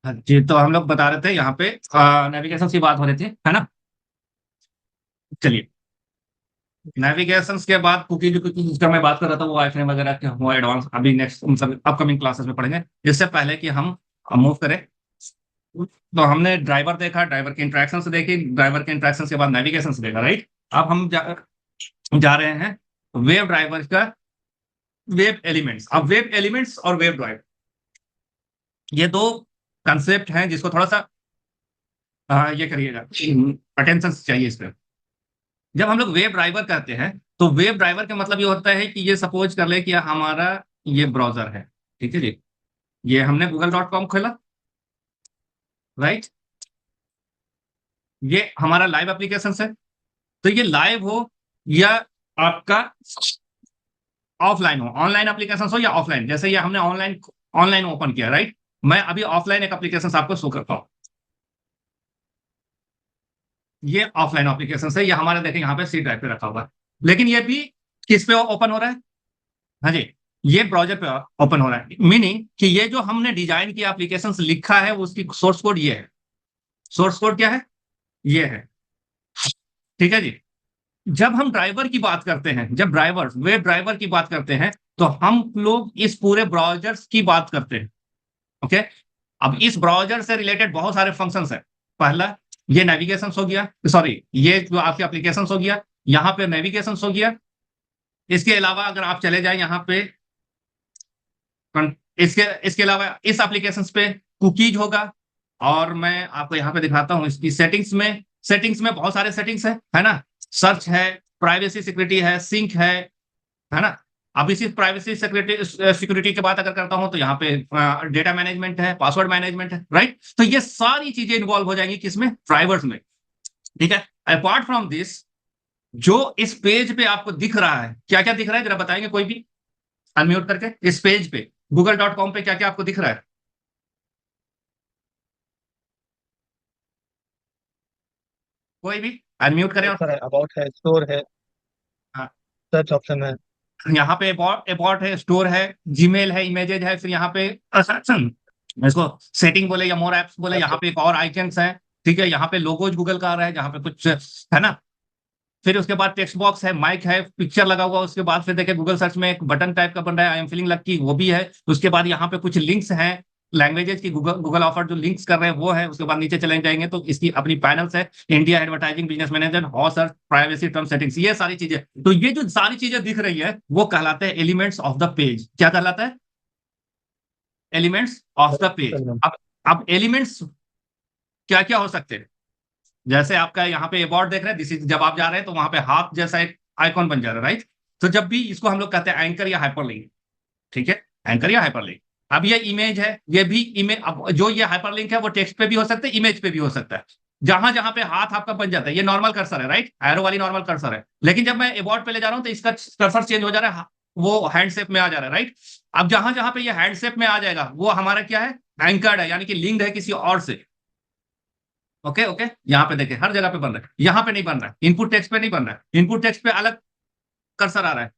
हाँ जी, तो हम लोग बता रहे थे यहाँ पे नेविगेशन की बात हो रही थी, है ना। चलिए, नेविगेशन के बाद कुकी जो कुकी जिसका मैं बात कर रहा था वो आईफ्रेम वगैरह के वो एडवांस अभी नेक्स्ट मतलब अपकमिंग क्लासेस में पढ़ेंगे। इससे पहले कि हम मूव करें, तो हमने ड्राइवर देखा, ड्राइवर की इंट्रैक्शन से देखी, ड्राइवर के इंट्रैक्शन के बाद नेविगेशन से देखा, राइट। अब हम जा रहे हैं वेव ड्राइवर का, वेव एलिमेंट्स। अब वेव एलिमेंट्स और वेव ड्राइवर ये दो कंसेप्ट हैं जिसको थोड़ा सा ये करिएगा, अटेंशन चाहिए इस पर। जब हम लोग वेब ड्राइवर कहते हैं तो वेब ड्राइवर का मतलब ये होता है कि ये सपोज कर ले कि हमारा ये ब्राउजर है, ठीक है जी। ये हमने google.com खोला, राइट। ये हमारा लाइव एप्लीकेशन है। तो ये लाइव हो या आपका ऑफलाइन हो, ऑनलाइन एप्लीकेशन हो या ऑफलाइन, जैसे ये हमने ऑनलाइन ऑनलाइन ओपन किया, राइट। मैं अभी ऑफलाइन एक एप्लीकेशन आपको शो करता हूँ। ये ऑफलाइन एप्लीकेशन है, ये हमारे देखें यहाँ पे सी ड्राइव पे रखा हुआ है। लेकिन ये भी किस पे ओपन हो रहा है? हाँ जी, ये ब्राउजर पे ओपन हो रहा है। मीनिंग कि ये जो हमने डिजाइन किया एप्लीकेशंस लिखा है उसकी सोर्स कोड ये है। सोर्स कोड क्या है? ये है, ठीक है जी। जब हम ड्राइवर की बात करते हैं, जब ड्राइवर वेब ड्राइवर की बात करते हैं, तो हम लोग इस पूरे ब्राउजर्स की बात करते हैं। ओके। अब इस ब्राउजर से रिलेटेड बहुत सारे फंक्शंस है। पहला, ये नेविगेशन हो गया, सॉरी ये जो आपके एप्लीकेशन हो गया, यहाँ पे नेविगेशन हो गया। इसके अलावा अगर आप चले जाए यहाँ पे, इसके इसके अलावा इस एप्लीकेशन पे कुकीज होगा। और मैं आपको यहाँ पे दिखाता हूँ इसकी सेटिंग्स में बहुत सारे सेटिंग्स है ना। सर्च है, प्राइवेसी सिक्योरिटी है, सिंक है ना। अब इसी प्राइवेसी सिक्योरिटी सिक्योरिटी की बात अगर करता हूं तो यहाँ पे डेटा मैनेजमेंट है, पासवर्ड मैनेजमेंट है, राइट। तो ये सारी चीजें इन्वॉल्व हो जाएंगी किसमें? ड्राइवर्स में, ठीक है। अपार्ट फ्रॉम दिस, जो इस पेज पे आपको दिख रहा है, क्या क्या दिख रहा है जरा बताएंगे कोई भी, अनम्यूट करके। इस पेज पे google.com पे क्या क्या आपको दिख रहा है? कोई भी अनम्यूट करें बहुत और सारा है, अबाउट है, स्टोर है, हाँ, सर्च ऑप्शन है। यहाँ पे अबाउट है, स्टोर है, जीमेल है, इमेजेज है, फिर यहाँ पे इसको सेटिंग बोले या मोर एप्स बोले, यहाँ अच्छा। पे एक और आइकन्स है, ठीक है। यहाँ पे लोगोज गूगल का आ रहा है जहाँ पे कुछ है ना। फिर उसके बाद टेक्स्ट बॉक्स है, माइक है, पिक्चर लगा हुआ। उसके बाद फिर देखिए गूगल सर्च में एक बटन टाइप का बन रहा है, आई एम फीलिंग लकी, वो भी है। उसके बाद यहाँ पे कुछ लिंक्स हैं, लैंग्वेजेस की गूगल गूगल ऑफर जो लिंक्स कर रहे हैं वो है। उसके बाद नीचे चले जाएंगे तो इसकी अपनी पैनल्स है, इंडिया एडवर्टाइजिंग बिजनेस मैनेजर, हॉ सर्च, प्राइवेसी टर्म सेटिंग्स, ये सारी चीजें। तो ये जो सारी चीजें दिख रही है वो कहलाते हैं एलिमेंट्स ऑफ द पेज। क्या कहलाता है? Elements of the page. अब एलिमेंट्स क्या क्या हो सकते हैं? जैसे आपका यहाँ पे अबाउट देख रहे हैं, दिस इज, जब आप जा रहे हैं तो वहां पे हाथ जैसा एक आइकॉन बन जा रहा है, राइट। तो जब भी इसको हम लोग कहते हैं एंकर या हाइपरलिंक, ठीक है, एंकर या हाइपरलिंक। अब ये इमेज है, ये भी इमेज, अब जो ये हाइपरलिंक है वो टेक्स्ट पे भी हो सकता है, इमेज पे भी हो सकता है। जहां जहां पे हाथ आपका बन जाता है, ये नॉर्मल कर्सर है, राइट, एरो वाली नॉर्मल कर्सर है। लेकिन जब मैं अबाउट पे ले जा रहा हूं तो इसका कर्सर चेंज हो जा रहा है, वो हैंड शेप में आ जा रहा है, राइट। अब जहां जहां पे ये हैंड शेप में आ जाएगा वो हमारा क्या है? एंकर्ड है, यानी कि लिंक्ड है किसी और से। ओके ओके, यहाँ पे देखिए हर जगह पे बन रहा है, यहाँ पे नहीं बन रहा है, इनपुट टेक्स्ट पे नहीं बन रहा है। इनपुट टेक्स्ट पे अलग कर्सर आ रहा है,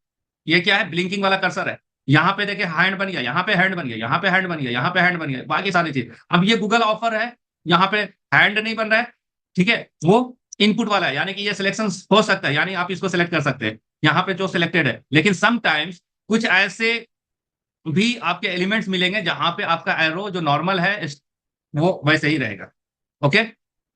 ये क्या है? ब्लिंकिंग वाला कर्सर है। यहाँ पे देखिए हैंड बन गया, यहाँ पे हैंड बन गया, यहाँ पे हैंड बन गया, यहाँ पे हैंड बन गया, बाकी सारी चीज। अब ये गूगल ऑफर है, यहाँ पे हैंड नहीं बन रहा है, ठीक है। वो इनपुट वाला है, यानी कि ये सिलेक्शन हो सकता है, यानी आप इसको सिलेक्ट कर सकते हैं यहाँ पे जो सिलेक्टेड है। लेकिन समटाइम्स कुछ ऐसे भी आपके एलिमेंट्स मिलेंगे जहां पे आपका एरो जो नॉर्मल है वो वैसे ही रहेगा। ओके।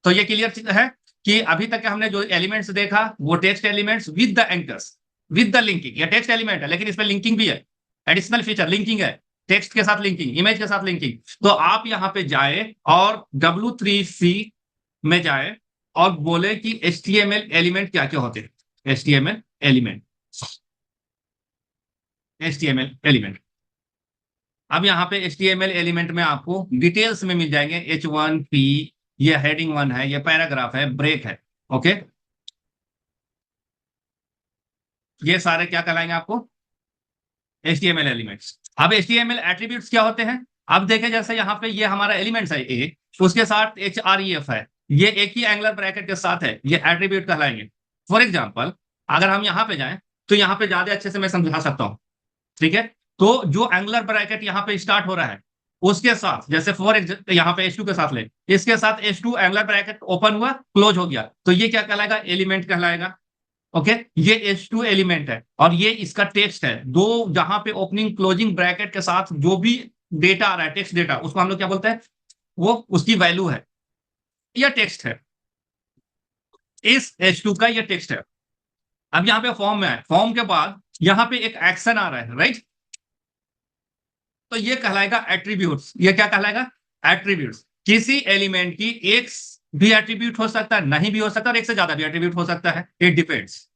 तो ये क्लियर है कि अभी तक हमने जो एलिमेंट्स देखा वो text elements with the anchors, with the linking. ये टेक्स्ट एलिमेंट है लेकिन इसमें लिंकिंग भी है, एडिशनल फीचर लिंकिंग है, टेक्स्ट के साथ लिंकिंग, इमेज के साथ लिंकिंग। तो आप यहां पे जाए और W3C में जाए और बोले कि HTML एलिमेंट क्या क्या होते हैं। HTML element, HTML element. अब यहाँ पे HTML एलिमेंट में आपको डिटेल्स में मिल जाएंगे, H1P, ये हेडिंग 1 है, ये पैराग्राफ है, ब्रेक है। ओके, ये सारे क्या कहलाएंगे आपको? HTML elements. अब HTML एट्रीब्यूट्स क्या होते हैं? अब देखें जैसे यहाँ पे ये हमारा एलिमेंट्स है A, उसके साथ href है, ये एक ही एंगुलर ब्रैकेट के साथ है, ये एट्रीब्यूट कहलाएंगे। फॉर एग्जाम्पल अगर हम यहाँ पे जाएं तो यहाँ पे ज्यादा अच्छे से मैं समझा सकता हूँ, ठीक है। तो जो एंगुलर ब्रैकेट यहाँ पे स्टार्ट हो रहा है, उसके साथ, जैसे फॉर यहाँ पे H2 के साथ ले, इसके साथ H2 एंगुलर ब्रैकेट ओपन हुआ, क्लोज हो गया, तो ये क्या कहलाएगा? एलिमेंट कहलाएगा। ओके, ये H2 एलिमेंट है और ये इसका टेक्स्ट है। दो जहां पे ओपनिंग क्लोजिंग ब्रैकेट के साथ जो भी डेटा आ रहा है, टेक्स्ट डेटा, उसको हम लोग क्या बोलते हैं? वो उसकी वैल्यू है या टेक्स्ट है। इस H2 का ये टेक्स्ट है। अब यहाँ पे फॉर्म में है, फॉर्म के बाद यहाँ पे एक एक्शन आ रहा है, राइट? तो ये कहलाएगा एट्रीब्यूट्स। ये क्या कहलाएगा? एट्रीब्यूट्स। किसी एलिमेंट की एक भी एट्रीब्यूट हो सकता है, नहीं भी हो सकता, और एक से ज्यादा भी एट्रीब्यूट हो सकता है, इट डिपेंड्स।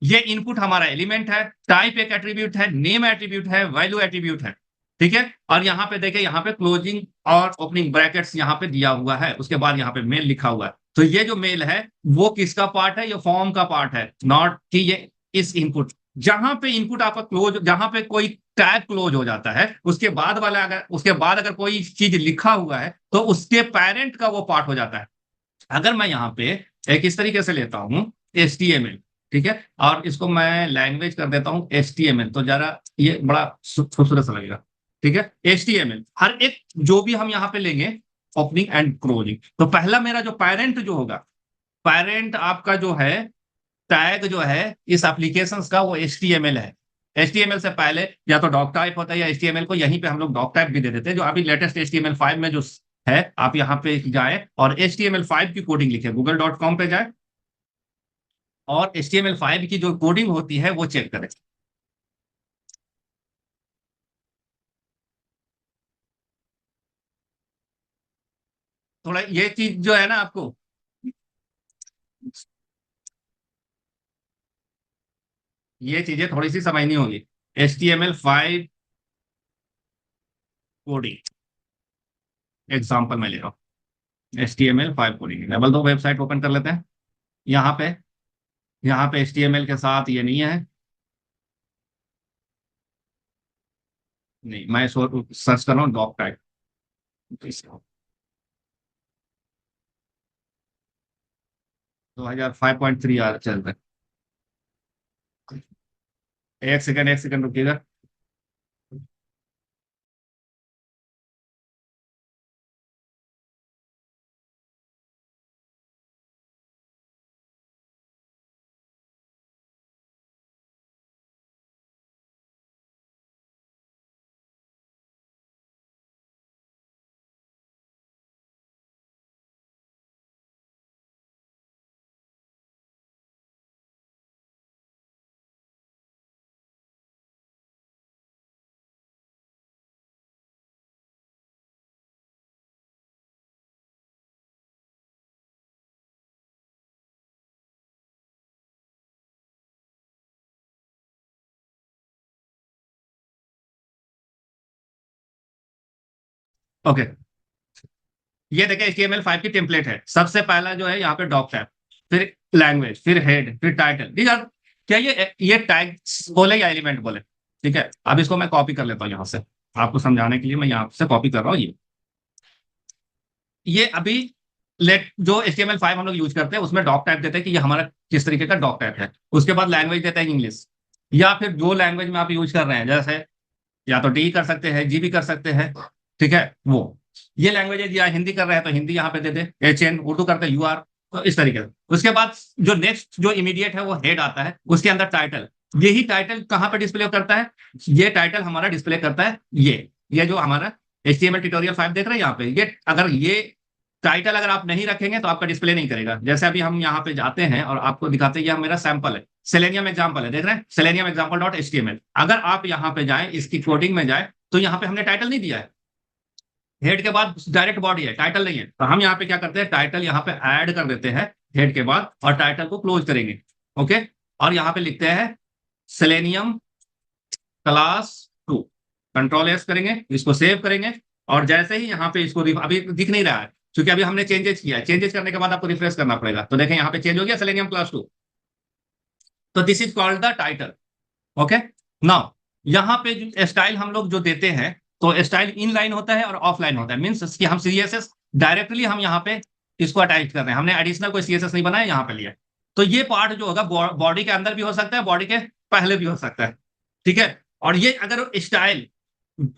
ये इनपुट हमारा एलिमेंट है, टाइप एक एट्रीब्यूट है, नेम एट्रीब्यूट है, वैल्यू एट्रीब्यूट है, ठीक है। और यहाँ पे देखिए, यहाँ पे क्लोजिंग और ओपनिंग ब्रैकेट्स यहाँ पे दिया हुआ है, उसके बाद यहाँ पे मेल लिखा हुआ है। तो ये जो मेल है वो किसका पार्ट है? ये फॉर्म का पार्ट है, नॉट कि ये इस इनपुट। जहां पे इनपुट आपका क्लोज, जहां पे कोई टैग क्लोज हो जाता है, उसके बाद वाला अगर, उसके बाद अगर कोई चीज लिखा हुआ है तो उसके पेरेंट का वो पार्ट हो जाता है। अगर मैं यहाँ पे एक इस तरीके से लेता हूँ HTML, ठीक है, और इसको मैं लैंग्वेज कर देता हूँ HTML, तो जरा ये बड़ा खूबसूरत सा लगेगा, ठीक है। HTML हर एक जो भी हम यहाँ पे लेंगे ओपनिंग एंड क्लोजिंग, तो पहला मेरा जो पेरेंट जो होगा, पेरेंट आपका जो है टैग जो है इस एप्लीकेशन का, वो HTML है। HTML से पहले या तो डॉक टाइप होता है, या HTML को यहीं पे हम लोग डॉक टाइप भी दे देते हैं, जो अभी लेटेस्ट HTML5 में जो है। आप यहाँ पे जाए और HTML5 की कोडिंग लिखे, google.com पे जाए और HTML5 की जो कोडिंग होती है वो चेक करें। थोड़ा ये चीज जो है ना, आपको ये चीजें थोड़ी सी समझनी होगी। HTML5 कोडिंग एग्जाम्पल मैं ले रहा हूँ। HTML5 कोडिंग डबल दो वेबसाइट ओपन कर लेते हैं। यहाँ पे HTML के साथ ये नहीं है, नहीं, मैं सर्च कर रहा हूँ डॉक टाइप। 2005.3 आ चल रहा है। एक सेकंड रुकिएगा। ओके, ये देखिए HTML5 की टेम्पलेट है। सबसे पहला जो है यहाँ पे डॉक टाइप, फिर लैंग्वेज, फिर हेड, फिर टाइटल। ठीक है, क्या ये टैग्स बोले या एलिमेंट बोले? ठीक है, अब इसको मैं कॉपी कर लेता हूँ यहाँ से, आपको समझाने के लिए मैं यहाँ से कॉपी कर रहा हूँ। ये अभी लेट जो HTML5 हम लोग यूज करते हैं उसमें डॉक टाइप देते हैं कि ये हमारा किस तरीके का डॉक टाइप है। उसके बाद लैंग्वेज देता है इंग्लिश, या फिर जो लैंग्वेज में आप यूज कर रहे हैं, जैसे या तो डी कर सकते हैं, जी भी कर सकते हैं, ठीक है। वो ये लैंग्वेज या हिंदी कर रहे हैं तो हिंदी यहाँ पे दे दे, HN, उर्दू करते हैं UR, तो इस तरीके से। उसके बाद जो नेक्स्ट जो इमीडिएट है वो हेड आता है, उसके अंदर टाइटल। यही टाइटल कहाँ पे डिस्प्ले करता है? ये टाइटल हमारा डिस्प्ले करता है ये जो हमारा HTML ट्यूटोरियल 5 देख रहे हैं यहाँ पे, ये अगर ये टाइटल अगर आप नहीं रखेंगे तो आपका डिस्प्ले नहीं करेगा। जैसे अभी हम यहाँ पे जाते हैं और आपको दिखाते हैं, ये मेरा सैंपल है, सेलेनियम एग्जाम्पल है, देख रहे हैं, सेलेनियम एग्जाम्पल डॉट HTML। अगर आप यहाँ पे जाए, इसकी कोडिंग में जाए, तो यहाँ पे हमने टाइटल नहीं दिया है। हेड के बाद डायरेक्ट बॉडी है, टाइटल नहीं है, तो हम यहाँ पे क्या करते हैं, टाइटल यहाँ पे ऐड कर देते हैं हेड के बाद, और टाइटल को क्लोज करेंगे। ओके, और यहाँ पे लिखते हैं सेलेनियम क्लास 2, कंट्रोल S करेंगे, इसको सेव करेंगे। और जैसे ही यहाँ पे इसको अभी दिख नहीं रहा है क्योंकि अभी हमने चेंजेस किया है, चेंजेस करने के बाद आपको रिफ्रेश करना पड़ेगा, तो देखें यहाँ पे चेंज हो गया सेलेनियम क्लास 2। तो this is called the title. Okay, now यहाँ पे स्टाइल हम लोग जो देते हैं, तो स्टाइल इन लाइन होता है और ऑफ लाइन होता है, मीन्स कि हम CSS डायरेक्टली हम यहाँ पे इसको अटैच कर रहे हैं, हमने एडिशनल कोई CSS नहीं बनाया यहाँ पे लिया। तो ये पार्ट जो होगा बॉडी के अंदर भी हो सकता है, बॉडी के पहले भी हो सकता है, ठीक है। और ये अगर स्टाइल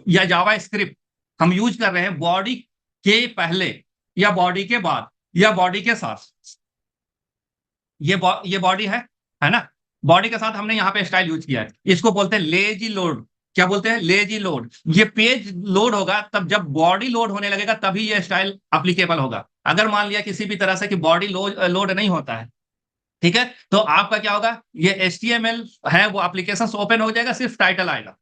या जावा स्क्रिप्ट हम यूज कर रहे हैं बॉडी के पहले या बॉडी के बाद या बॉडी के साथ। ये बॉडी है ना? बॉडी के साथ हमने यहाँ पे स्टाइल यूज किया है, इसको बोलते हैं लेजी लोड। क्या बोलते हैं? Lazy load. ये पेज लोड होगा तब जब बॉडी लोड होने लगेगा तभी ये स्टाइल अप्लीकेबल होगा। अगर मान लिया किसी भी तरह से कि बॉडी लोड नहीं होता है, ठीक है, तो आपका क्या होगा, ये HTML है वो एप्लीकेशन ओपन हो जाएगा, सिर्फ टाइटल आएगा।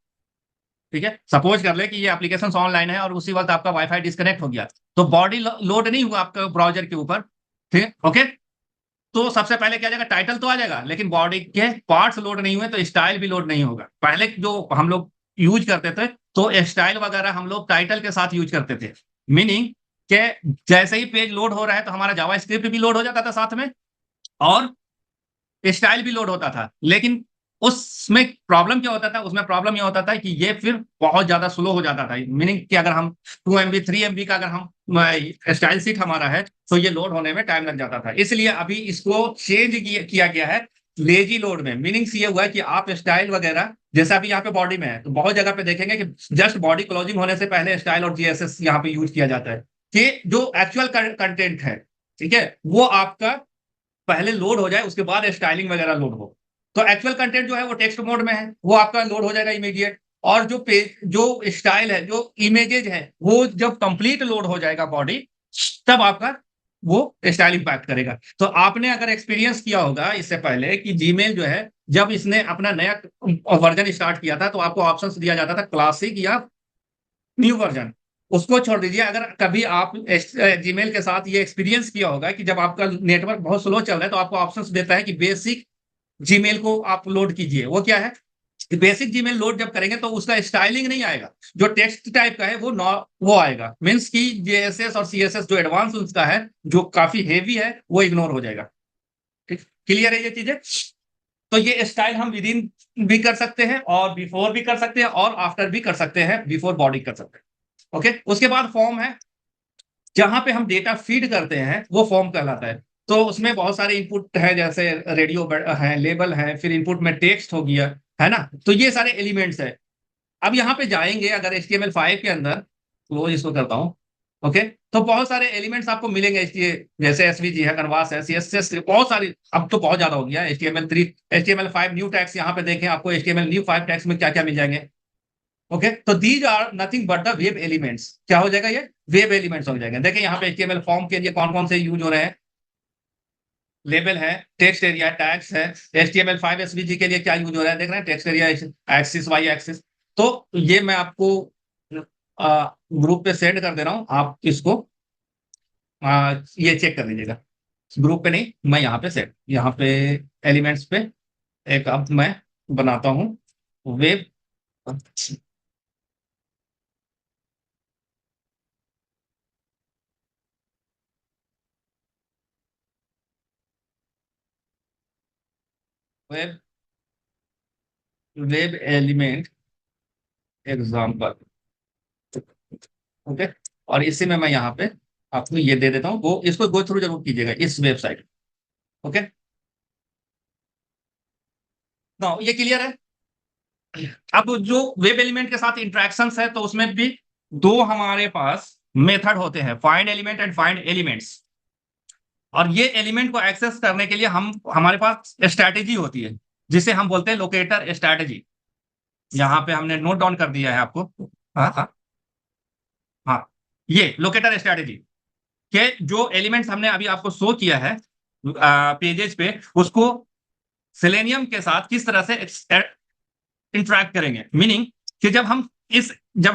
ठीक है, सपोज कर ले कि ये एप्लीकेशन ऑनलाइन है और उसी वक्त आपका वाईफाई डिस्कनेक्ट हो गया, तो बॉडी लोड नहीं हुआ आपका ब्राउजर के ऊपर। ठीक है, ओके। तो सबसे पहले क्या जाएगा, टाइटल तो आ जाएगा, लेकिन बॉडी के पार्ट्स लोड नहीं हुए तो स्टाइल भी लोड नहीं होगा। पहले जो हम लोग यूज करते थे तो स्टाइल वगैरह हम लोग टाइटल के साथ यूज करते थे, मीनिंग के जैसे ही पेज लोड हो रहा है तो हमारा जावास्क्रिप्ट भी लोड हो जाता था साथ में और स्टाइल भी लोड होता था। लेकिन उसमें प्रॉब्लम क्या होता था, उसमें प्रॉब्लम यह होता था कि ये फिर बहुत ज्यादा स्लो हो जाता था, मीनिंग कि अगर हम 2 MB 3 MB का अगर हम स्टाइल सीट हमारा है तो ये लोड होने में टाइम लग जाता था। इसलिए अभी इसको चेंज किया गया है लेजी लोड में। मीनिंग ये हुआ है कि आप स्टाइल वगैरह जैसा अभी यहाँ पे बॉडी में है तो बहुत जगह पे देखेंगे कि जस्ट बॉडी क्लोजिंग होने से पहले स्टाइल और GSS यहाँ पे यूज किया जाता है कि जो एक्चुअल कंटेंट है, ठीक है, वो आपका पहले लोड हो जाए उसके बाद स्टाइलिंग वगैरह लोड हो। तो एक्चुअल कंटेंट जो है वो टेक्स्ट मोड में है, वो आपका लोड हो जाएगा इमीडिएट। और जो पेज जो स्टाइल है जो इमेजेज है वो जब कंप्लीट लोड हो जाएगा बॉडी, तब आपका वो स्टाइल इंपैक्ट करेगा। तो आपने अगर एक्सपीरियंस किया होगा इससे पहले कि जीमेल जो है जब इसने अपना नया वर्जन स्टार्ट किया था तो आपको ऑप्शंस दिया जाता था क्लासिक या न्यू वर्जन। उसको छोड़ दीजिए, अगर कभी आप जीमेल के साथ ये एक्सपीरियंस किया होगा कि जब आपका नेटवर्क बहुत स्लो चल रहा है तो आपको ऑप्शंस देता है कि बेसिक जीमेल को आप लोड कीजिए। वो क्या है, बेसिक जीमेल लोड जब करेंगे तो उसका स्टाइलिंग नहीं आएगा, जो टेक्स्ट टाइप का है वो आएगा। मीन्स की JSS और CSS जो एडवांस उसका है जो काफी हेवी है वो इग्नोर हो जाएगा। ठीक, क्लियर है ये चीजें? तो ये स्टाइल हम विद इन भी कर सकते हैं और बिफोर भी कर सकते हैं और आफ्टर भी कर सकते हैं, बिफोर बॉडी कर सकते हैं। ओके, उसके बाद फॉर्म है, जहां पे हम डेटा फीड करते हैं वो फॉर्म कहलाता है। तो उसमें बहुत सारे इनपुट है, जैसे रेडियो है, लेबल है, फिर इनपुट में टेक्स्ट हो गया, है ना, तो ये सारे एलिमेंट्स है। अब यहाँ पे जाएंगे अगर HTML5 के अंदर, क्लोज इसको करता हूँ, ओके, तो बहुत सारे एलिमेंट्स आपको मिलेंगे जैसे SVG है, कैनवास है, CSS, बहुत सारी, अब तो बहुत ज्यादा हो गया। HTML3 HTML5 न्यू टैग्स, यहाँ पे देखें आपको HTML न्यू 5 टैग्स में क्या क्या मिल जाएंगे। ओके, तो these are nothing but the web elements. क्या हो जाएगा, ये वेब एलिमेंट्स हो जाएंगे। देखिए यहाँ पे HTML फॉर्म के लिए कौन कौन से यूज हो रहे हैं, लेबल है, टेक्स्ट एरिया, टैग्स है। HTML5 SVG के लिए क्या यूज हो रहा है, देख रहे हैं, text area, axis, Y axis. तो ये मैं आपको ग्रुप पे सेंड कर दे रहा हूं, आप इसको ये चेक कर लीजिएगा। ग्रुप पे नहीं, मैं यहाँ पे सेट, यहाँ पे एलिमेंट्स पे एक अब मैं बनाता हूँ web web web element example. Okay, और इसी में मैं यहाँ पे आपको ये दे देता हूँ, वो इसको गो थ्रू जरूर कीजिएगा इस वेबसाइट। ओके, तो ये क्लियर है। अब जो वेब एलिमेंट के साथ इंटरेक्शंस है तो उसमें भी दो हमारे पास मेथड होते हैं, find element and find elements. और ये एलिमेंट को एक्सेस करने के लिए हम हमारे पास स्ट्रैटेजी होती है जिसे हम बोलते हैं लोकेटर स्ट्रैटेजी। यहाँ पे हमने नोट डाउन कर दिया है आपको। हाँ हाँ हाँ, ये लोकेटर स्ट्रैटेजी के जो एलिमेंट्स हमने अभी आपको शो किया है पेजेस पे, उसको सेलेनियम के साथ किस तरह से इंटरैक्ट करेंगे। मीनिंग कि जब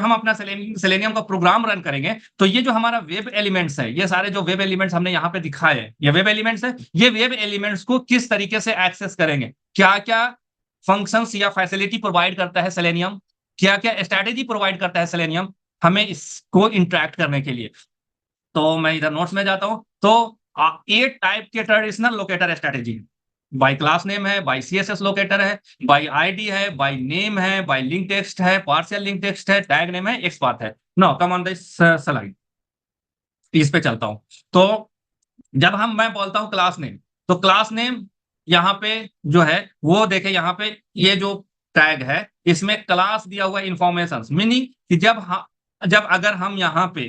हम अपना सेलेनियम का प्रोग्राम रन करेंगे तो ये जो हमारा वेब एलिमेंट्स है, ये सारे जो वेब एलिमेंट्स हमने यहाँ पे दिखाए हैं, ये वेब एलिमेंट्स है, ये वेब एलिमेंट्स को किस तरीके से एक्सेस करेंगे, क्या क्या फंक्शंस या फैसिलिटी प्रोवाइड करता है सेलेनियम, क्या क्या स्ट्रैटेजी प्रोवाइड करता है सेलेनियम हमें इसको इंटरैक्ट करने के लिए। तो मैं इधर नोट्स में जाता हूं, तो 8 टाइप के traditional locator strategy, by class name है, बाय CSS लोकेटर है, बाय ID है, बाय नेम है, बाय लिंक टेक्स्ट है, पार्शियल लिंक टेक्स्ट है, टैग नेम है, XPath है। No come on this slide, इस पे चलता हूं। तो जब मैं बोलता हूं क्लास नेम, तो क्लास नेम यहाँ पे जो है वो देखे, यहाँ पे ये जो टैग है इसमें क्लास दिया हुआ इंफॉर्मेशन, मीनिंग कि जब जब अगर हम यहाँ पे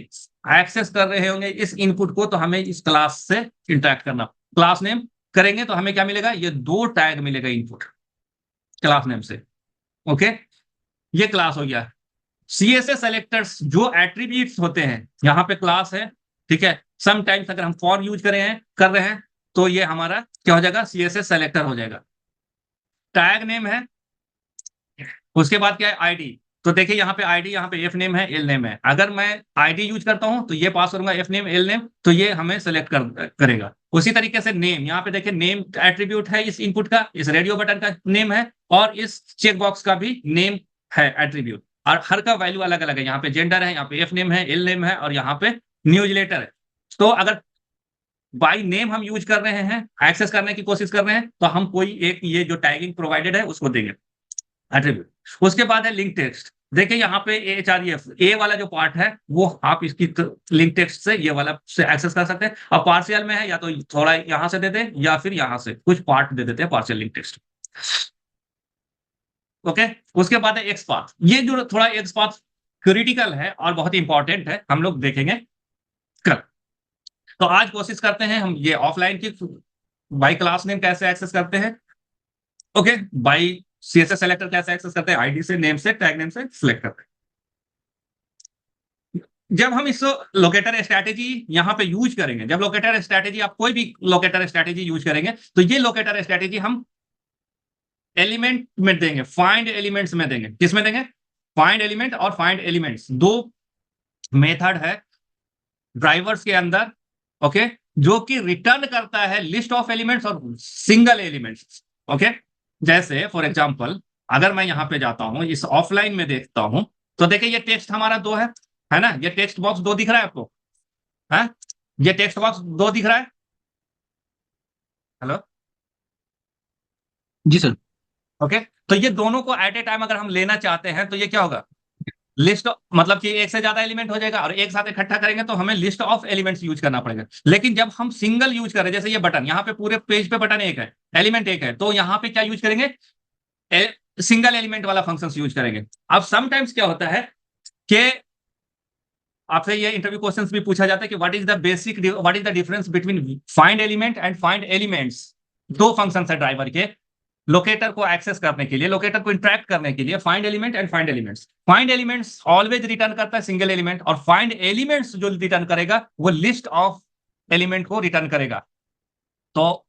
एक्सेस कर रहे होंगे इस इनपुट को, तो हमें इस क्लास से इंटरेक्ट करना, क्लास नेम करेंगे तो हमें क्या मिलेगा, ये 2 टैग मिलेगा इनपुट क्लास नेम से। ओके, ये क्लास हो गया। CSS सेलेक्टर्स जो एट्रीब्यूट्स होते हैं, यहाँ पे क्लास है, ठीक है। समटाइम्स अगर हम फॉर यूज कर रहे हैं तो ये हमारा क्या हो जाएगा, CSS सेलेक्टर हो जाएगा। टैग नेम है, उसके बाद क्या है, आईडी। तो देखिए यहाँ पे आईडी, यहाँ पे एफ नेम है, एल नेम है। अगर मैं आईडी यूज करता हूं तो ये पास करूंगा एफ नेम एल नेम, तो ये हमें सेलेक्ट करेगा। उसी तरीके से नेम, यहाँ पे देखिए नेम एट्रीब्यूट है इस इनपुट का, इस रेडियो बटन का नेम है, और इस चेक बॉक्स का भी नेम है एट्रीब्यूट, और हर का वैल्यू अलग अलग है। यहाँ पे जेंडर है, यहाँ पे एफ नेम है, एल नेम है, और यहाँ पे न्यूज़लेटर है। तो अगर बाई नेम हम यूज कर रहे हैं, एक्सेस करने की कोशिश कर रहे हैं, तो हम कोई एक ये जो टैगिंग प्रोवाइडेड है उसको देंगे एट्रीब्यूट। उसके बाद है लिंक टेक्स्ट। देखिए यहाँ पे AHREF ए वाला जो पार्ट है वो आप इसकी लिंक टेक्स्ट से ये वाला से एक्सेस कर सकते हैं। अब पार्शियल में है, या तो थोड़ा यहां से दे दें या फिर यहां से कुछ पार्ट दे देते हैं पार्शियल लिंक टेक्स्ट। ओके, उसके बाद है एक्स पाथ। ये जो थोड़ा एक्स पाथ क्रिटिकल है और बहुत इंपॉर्टेंट है, हम लोग देखेंगे कल। तो आज कोशिश करते हैं हम ये ऑफलाइन की बाई क्लास नेम कैसे एक्सेस करते हैं। ओके, बाई CSS सेलेक्टर कैसे एक्सेस करते हैं, आईडी से, नेम से, टैग नेम से सिलेक्ट करते हैं। जब हम इस लोकेटर स्ट्रैटेजी यहाँ पे यूज करेंगे, जब लोकेटर स्ट्रैटेजी, आप कोई भी लोकेटर स्ट्रैटेजी यूज करेंगे, तो ये लोकेटर स्ट्रैटेजी हम एलिमेंट में देंगे, फाइंड एलिमेंट्स में देंगे। किसमें देंगे, फाइंड एलिमेंट और फाइंड एलिमेंट्स, दो मेथड है ड्राइवर्स के अंदर। ओके, जो कि रिटर्न करता है लिस्ट ऑफ एलिमेंट्स और सिंगल एलिमेंट्स। ओके, जैसे फॉर एग्जांपल अगर मैं यहां पे जाता हूं, इस ऑफलाइन में देखता हूं, तो देखिए ये टेक्स्ट हमारा 2 है ना, ये टेक्स्ट बॉक्स 2 दिख रहा है आपको, है ये टेक्स्ट बॉक्स 2 दिख रहा है। हेलो, जी सर। ओके, तो ये दोनों को एट ए टाइम अगर हम लेना चाहते हैं तो ये क्या होगा, लिस्ट, मतलब कि एक से ज्यादा एलिमेंट हो जाएगा, और एक साथ इकट्ठा करेंगे तो हमें लिस्ट ऑफ एलिमेंट्स यूज करना पड़ेगा। लेकिन जब हम सिंगल यूज करें, जैसे ये बटन, यहाँ पे पूरे पेज पे बटन एक है, एलिमेंट एक है, तो यहाँ पे क्या यूज करेंगे, सिंगल एलिमेंट वाला फंक्शन यूज करेंगे। अब समटाइम्स क्या होता है कि आपसे ये इंटरव्यू क्वेश्चंस भी पूछा जाता है कि what is the difference between find element and find elements. 2 function है ड्राइवर के लोकेटर को एक्सेस करने के लिए, लोकेटर को इंटरेक्ट करने के लिए, find element and find elements. Find elements always return करता है सिंगल एलिमेंट, और फाइंड एलिमेंट्स जो रिटर्न करेगा वो लिस्ट ऑफ एलिमेंट को रिटर्न करेगा। तो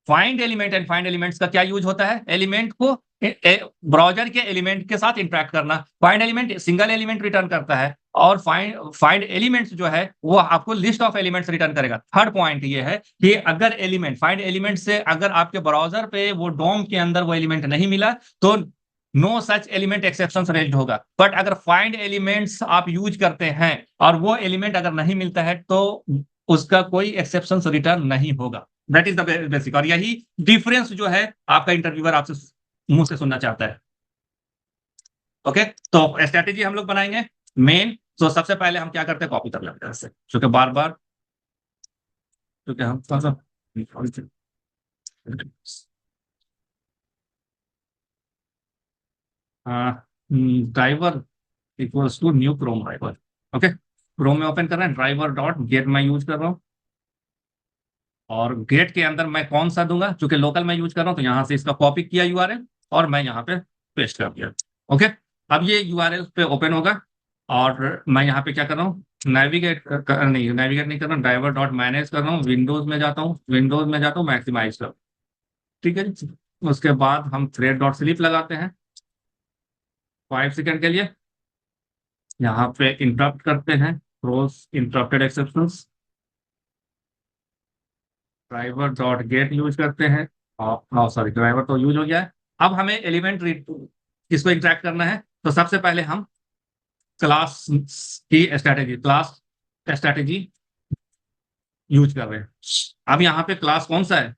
find element and find elements का क्या यूज होता है, एलिमेंट को ब्राउजर के एलिमेंट के साथ इंटरेक्ट करना। Find element single element return करता है, और फाइंड एलिमेंट्स जो है वो आपको लिस्ट ऑफ एलिमेंट्स रिटर्न करेगा। थर्ड पॉइंट ये है कि अगर एलिमेंट, फाइंड एलिमेंट से अगर आपके ब्राउजर पे वो डोम के अंदर वो एलिमेंट नहीं मिला तो no such element exception raised होगा। बट अगर फाइंड एलिमेंट्स आप यूज करते हैं और वो एलिमेंट अगर नहीं मिलता है तो उसका कोई एक्सेप्शन रिटर्न नहीं होगा। दैट इज द बेसिक, और यही डिफरेंस जो है आपका इंटरव्यूअर आपसे मुंह से सुनना चाहता है। ओके, तो स्ट्रेटेजी हम लोग बनाएंगे मेन। तो सबसे पहले हम क्या करते हैं, कॉपी कर लेते हैं, क्योंकि बार बार, क्योंकि हम driver equals to new Chrome driver. Okay, Chrome में ओपन कर रहे हैं, ड्राइवर डॉट गेट मैं यूज कर रहा हूँ, और गेट के अंदर मैं कौन सा दूंगा, चूंकि लोकल मैं यूज कर रहा हूं तो यहां से इसका कॉपी किया URL और मैं यहां पे पेस्ट कर दिया। ओके, अब ये URL पे ओपन होगा, और मैं यहाँ पे क्या कर रहा हूँ, नेविगेट नहीं कर रहा हूँ, ड्राइवर डॉट मैनेज कर रहा हूँ, विंडोज में जाता हूँ, मैक्सिमाइज कर, ठीक है जी। उसके बाद हम थ्रेड डॉट स्लिप लगाते हैं 5 सेकंड के लिए, यहाँ पे इंटरप्ट करते हैं, throws interrupted exceptions, driver dot gate use करते हैं, और सॉरी ड्राइवर तो यूज हो गया है। अब हमें एलिमेंट किसको इंटरेक्ट करना है, तो सबसे पहले हम क्लास की स्ट्रैटेजी यूज कर रहे हैं। अब यहाँ पे क्लास कौन सा है,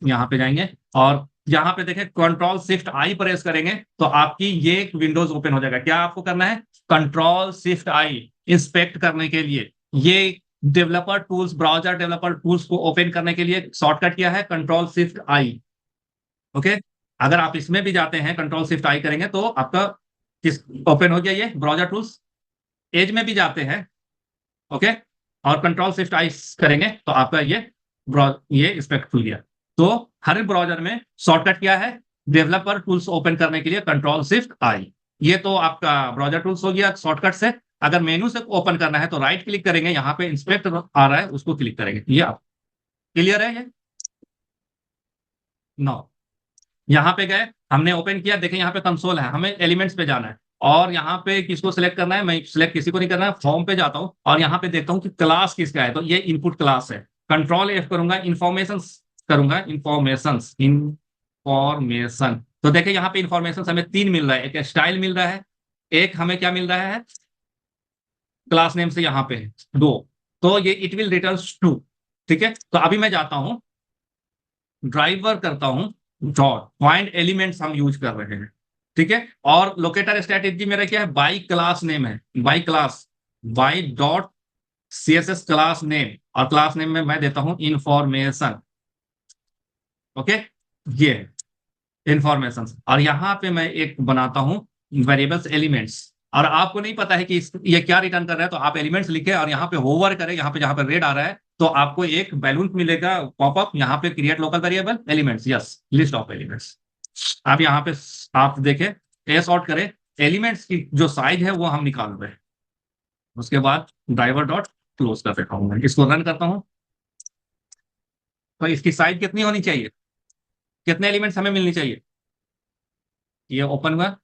यहाँ पे जाएंगे और यहाँ पे देखें कंट्रोल शिफ्ट आई प्रेस करेंगे तो आपकी ये विंडोज ओपन हो जाएगा। क्या आपको करना है, कंट्रोल शिफ्ट आई इंस्पेक्ट करने के लिए, ये developer tools, browser developer tools को ओपन करने के लिए शॉर्टकट किया है कंट्रोल शिफ्ट आई। ओके, अगर आप इसमें भी जाते हैं कंट्रोल शिफ्ट आई करेंगे तो आपका किस ओपन हो गया ये ब्राउजर टूल्स। एज में भी जाते हैं, ओके, और कंट्रोल शिफ्ट आई करेंगे तो आपका ये इस पर खुल गया। तो हर ब्राउजर में शॉर्टकट क्या है, डेवलपर टूल्स ओपन करने के लिए कंट्रोल शिफ्ट आई। ये तो आपका ब्राउजर टूल्स हो गया शॉर्टकट से। अगर मेनू से ओपन करना है तो राइट क्लिक करेंगे, यहाँ पे इंस्पेक्टर आ रहा है उसको क्लिक करेंगे। ये आप क्लियर है ये? नो, यहाँ पे गए, हमने ओपन किया, देखें यहाँ पे कंसोल है, हमें एलिमेंट्स पे जाना है और यहाँ पे किसको सिलेक्ट करना है, मैं सिलेक्ट किसी को नहीं करना है, फॉर्म पे जाता हूँ और यहाँ पे देखता हूँ कि क्लास किसका है, तो ये इनपुट क्लास है। कंट्रोल एफ करूंगा, इंफॉर्मेशन करूंगा, इंफॉर्मेशन। तो देखें यहाँ पे इंफॉर्मेशन हमें 3 मिल रहा है, एक स्टाइल मिल रहा है, एक हमें क्या मिल रहा है, क्लास नेम से यहाँ पे है 2। तो ये इट विल रिटर्न 2। ठीक है, तो अभी मैं जाता हूँ, ड्राइवर करता हूं, डॉट फाइंड एलिमेंट्स हम यूज कर रहे हैं। ठीक है, और लोकेटर स्ट्रेटेजी मेरा क्या है, बाई क्लास नेम है, by dot CSS class name, और क्लास नेम में मैं देता हूं इंफॉर्मेशन। ओके, ये इंफॉर्मेशन, और यहां पे मैं एक बनाता हूं वेरिएबल्स एलिमेंट्स। और आपको नहीं पता है कि ये क्या रिटर्न कर रहा है, तो आप एलिमेंट्स लिखे और यहाँ पे होवर करें, यहाँ पे जहां पे रेड आ रहा है तो आपको एक बैलून मिलेगा पॉपअप, यहाँ पे create local variable elements, yes, list of elements. अब यहाँ पे आप देखें, ए सॉर्ट करें, एलिमेंट्स की जो साइज है वो हम निकाल रहे हैं। उसके बाद ड्राइवर डॉट क्लोज कर देता हूँ, इसको रन करता हूँ। तो इसकी साइज कितनी होनी चाहिए, कितने एलिमेंट्स हमें मिलनी चाहिए, ये ओपन हुआ,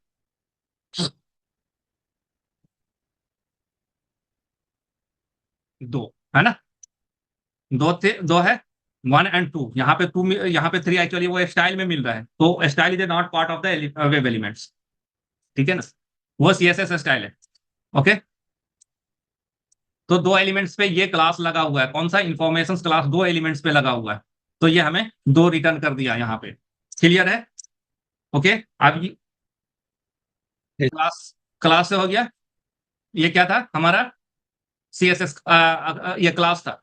2 है ना, 2 है, 1 एंड 2, यहाँ पे 2, यहाँ पे 3 एक्चुअली वो स्टाइल में मिल रहा है, तो style is not part of the web elements. ठीक है ना, वो सीएसएस स्टाइल है। ओके, तो 2 एलिमेंट्स पे ये क्लास लगा हुआ है, कौन सा, इंफॉर्मेशन क्लास 2 एलिमेंट्स पे लगा हुआ है, तो ये हमें 2 रिटर्न कर दिया यहाँ पे। क्लियर है? ओके, अब ये क्लास, क्लास से हो गया, ये क्या था हमारा, सीएसएस, ये क्लास था।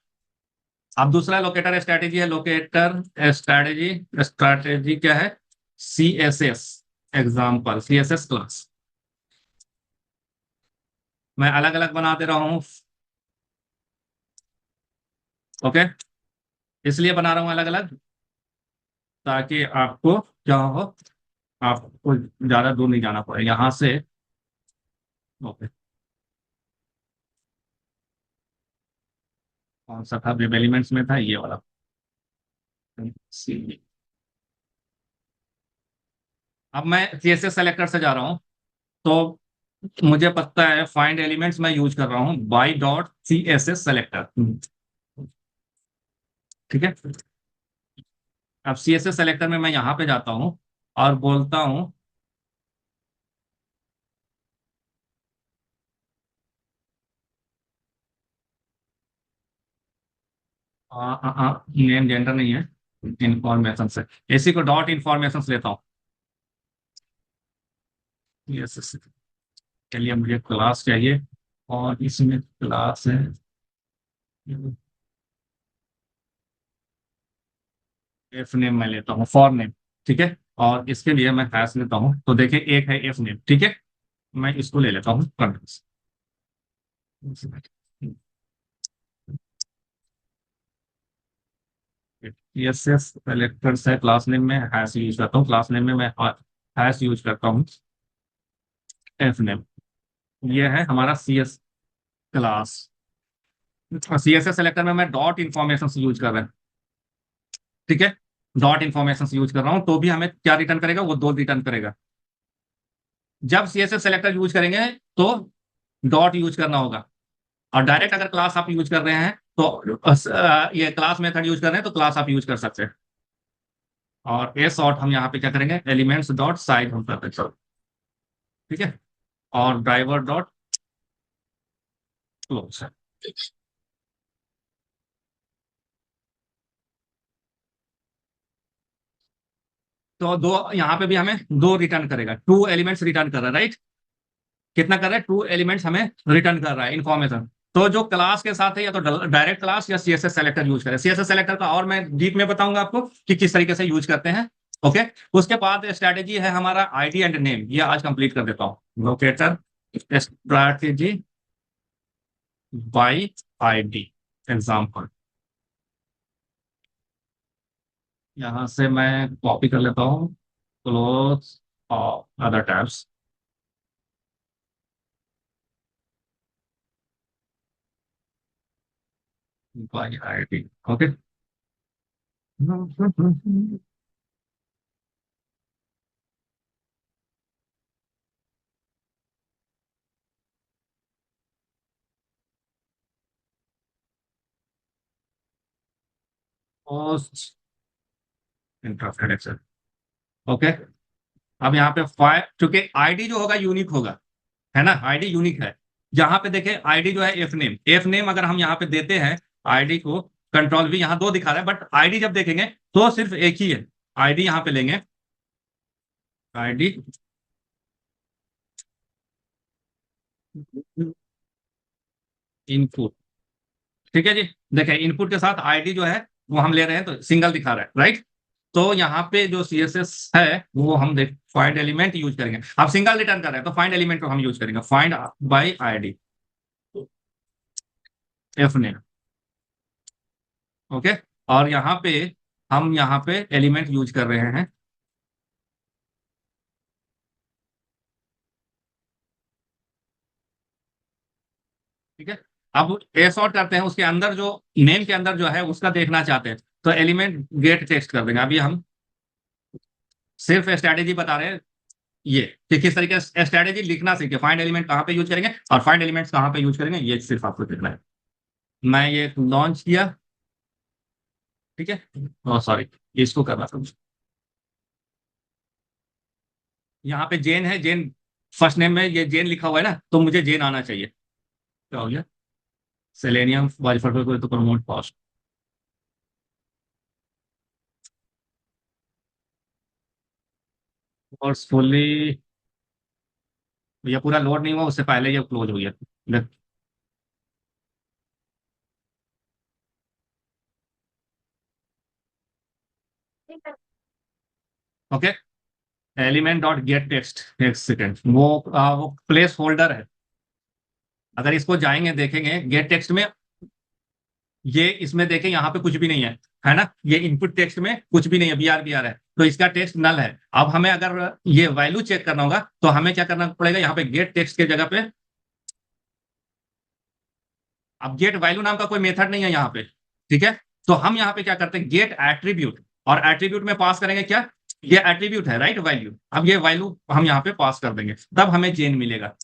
अब दूसरा लोकेटर स्ट्रैटेजी है, लोकेटर स्ट्रैटेजी क्या है, सीएसएस एग्जाम्पल, सीएसएस क्लास। मैं अलग अलग बना दे रहा हूं, ओके, इसलिए बना रहा हूं अलग अलग ताकि आपको क्या हो, आपको ज्यादा दूर नहीं जाना पड़े यहां से। ओके, कौन सा था, वेब एलिमेंट्स में था ये वाला, अब मैं सीएसएस सेलेक्टर से जा रहा हूं, तो मुझे पता है फाइंड एलिमेंट्स मैं यूज कर रहा हूं बाई डॉट सीएसएस सेलेक्टर। ठीक है, अब सीएसएस सेलेक्टर में मैं यहां पे जाता हूं और बोलता हूं नेम जेंडर नहीं है, इंफॉर्मेशन से इसी को डॉट इंफॉर्मेशन लेता हूं। सीएसएस के लिए मुझे क्लास चाहिए और इसमें क्लास है एफ नेम, मैं लेता हूँ फॉर नेम। ठीक है, और इसके लिए मैं हैश लेता हूँ, तो देखिए एक है एफ नेम। ठीक है, मैं इसको ले लेता हूँ सीएसएस सेलेक्टर से क्लास नेम में हैश यूज करता हूँ, क्लास नेम में मैं हैश यूज करता हूँ एफ नेम। ये है हमारा सीएस क्लास। सीएसएस सेलेक्टर में मैं डॉट इंफॉर्मेशन यूज कर रहा हूँ। ठीक है, डॉट इंफॉर्मेशन यूज कर रहा हूँ, तो भी हमें क्या रिटर्न करेगा, वो 2 रिटर्न करेगा। जब सीएसएस सेलेक्टर यूज करेंगे तो डॉट यूज करना होगा, और डायरेक्ट अगर क्लास आप यूज कर रहे हैं तो ये क्लास मेथड यूज कर रहे हैं तो क्लास आप यूज कर सकते हैं। और ए सॉर्ट हम यहाँ पे क्या करेंगे, एलिमेंट्स डॉट साइज हम कर देंगे। ठीक है, और ड्राइवर डॉट क्लोज। तो 2 यहाँ पे भी हमें 2 रिटर्न करेगा, 2 एलिमेंट्स रिटर्न कर रहा है, राइट, कितना कर रहा है, 2 एलिमेंट्स हमें रिटर्न कर रहा है इन्फॉर्मेशन। तो जो क्लास के साथ है या तो डायरेक्ट क्लास या सीएसएस सेलेक्टर यूज करें, सीएसएस सेलेक्टर का और मैं डीप में बताऊंगा आपको कि किस तरीके से यूज करते हैं। ओके, उसके बाद स्ट्रैटेजी है हमारा आईडी एंड नेम, ये आज कंप्लीट कर देता हूँ, locator strategy by ID example. यहां से मैं कॉपी कर लेता हूँ, क्लोज और other tabs. By ID, okay. Post interference, okay. अब यहाँ पे फाइल, क्योंकि आईडी जो होगा यूनिक होगा, है ना, आईडी यूनिक है। यहाँ पे देखें आईडी जो है एफ नेम, एफ नेम अगर हम यहाँ पे देते हैं आईडी को, कंट्रोल भी, यहाँ दो दिखा रहा है, बट आईडी जब देखेंगे तो सिर्फ एक ही है। आईडी यहाँ पे लेंगे, आईडी इनपुट, ठीक है जी। देखें इनपुट के साथ आईडी जो है वो हम ले रहे हैं तो सिंगल दिखा रहा है, राइट। तो यहाँ पे जो सीएसएस है वो हम देख फाइंड एलिमेंट यूज करेंगे। आप सिंगल रिटर्न कर रहे हैं तो फाइंड एलिमेंट को हम यूज करेंगे, find by ID F name, okay. और यहाँ पे हम यहाँ पे एलिमेंट यूज कर रहे हैं, ठीक है। अब ए सॉर्ट करते हैं, उसके अंदर जो नेम के अंदर जो है उसका देखना चाहते हैं तो एलिमेंट गेट टेक्स्ट कर देंगे। अभी हम सिर्फ स्ट्रैटेजी बता रहे हैं ये कि किस तरीके से स्ट्रैटेजी लिखना सीखे, फाइंड एलिमेंट कहाँ पे यूज करेंगे और फाइंड एलिमेंट्स कहाँ पे यूज करेंगे, ये सिर्फ आपको देखना है। मैं ये लॉन्च किया, ठीक है, सॉरी इसको करना था। यहाँ पे जेन है, जेन फर्स्ट नेम में ये जेन लिखा हुआ है ना, तो मुझे जेन आना चाहिए। क्या हो गया, सेलेनियम वाइफर को तो प्रमोट फास्ट, फोर्सफुली, ये पूरा लोड नहीं हुआ उससे पहले ये क्लोज हो गया। Okay, element dot gate text, एक सेकेंड, वो प्लेस होल्डर है। अगर इसको जाएंगे देखेंगे गेट टेक्स्ट में, ये इसमें देखें यहाँ पे कुछ भी नहीं है ना, ये इनपुट टेक्स्ट में कुछ भी नहीं है, br है, तो इसका टेक्स्ट नल है। अब हमें अगर ये वैल्यू चेक करना होगा तो हमें क्या करना पड़ेगा, यहाँ पे गेट टेक्स्ट के जगह पे, अब गेट वैल्यू नाम का कोई मेथड नहीं है यहाँ पे, ठीक है। तो हम यहाँ पे क्या करते हैं, गेट एट्रीब्यूट, और एट्रीब्यूट में पास करेंगे क्या, ये एट्रीब्यूट है, राइट, वैल्यू। अब ये वैल्यू हम यहाँ पे पास कर देंगे, तब हमें चेन मिलेगा।